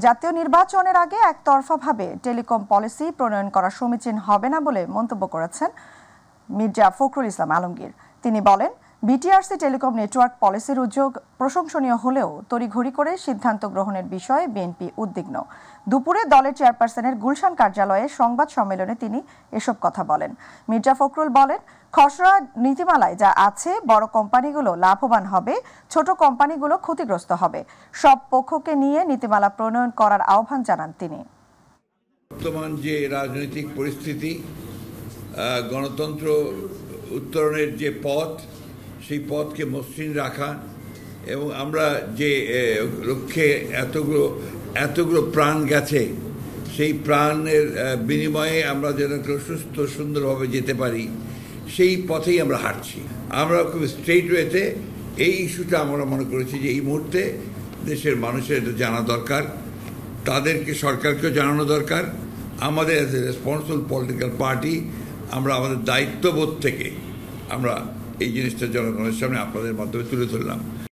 জাতীয় নির্বাচনের আগে একতরফাভাবে টেলিকম পলিসি প্রণয়ন করা সমীচীন হবে না বলে মন্তব্য করেছেন মির্জা ফখরুল ইসলাম আলমগীর। তিনি বলেন, বিটিআরসি টেলিকম নেটওয়ার্ক পলিসির উদ্যোগ প্রশংসনীয় হলেও তড়িঘড়ি করে সিদ্ধান্ত গ্রহণের বিষয়ে বিএনপি উদ্বিগ্ন। দুপুরে দলের চেয়ারপারসনের গুলশান কার্যালয়ে সংবাদ সম্মেলনে তিনি এসব কথা বলেন। মির্জা ফখরুল বলেন, খসড়া নীতিমালায় যা আছে বড় কোম্পানিগুলো লাভবান হবে, ছোট কোম্পানিগুলো ক্ষতিগ্রস্ত হবে। সব পক্ষকে নিয়ে নীতিমালা প্রণয়ন করার আহ্বান জানান তিনি। বর্তমান যে রাজনৈতিক পরিস্থিতি, গণতন্ত্র উত্তরণের যে পথ, সেই পথকে মসৃণ রাখা এবং আমরা যে লক্ষ্যে এতগুলো প্রাণ গেছে, সেই প্রাণের বিনিময়ে আমরা যেন সুস্থ সুন্দরভাবে যেতে পারি, সেই পথেই আমরা হাঁটছি। আমরা খুব স্ট্রেট ওয়েতে এই ইস্যুটা আমরা মনে করেছি যে এই মুহূর্তে দেশের মানুষের এটা জানা দরকার, তাদেরকে সরকারকেও জানানো দরকার। আমাদের as a responsible political party আমরা আমাদের দায়িত্ববোধ থেকে আমরা এই জিনিসটা জনগণের সামনে আপনাদের মাধ্যমে তুলে ধরলাম।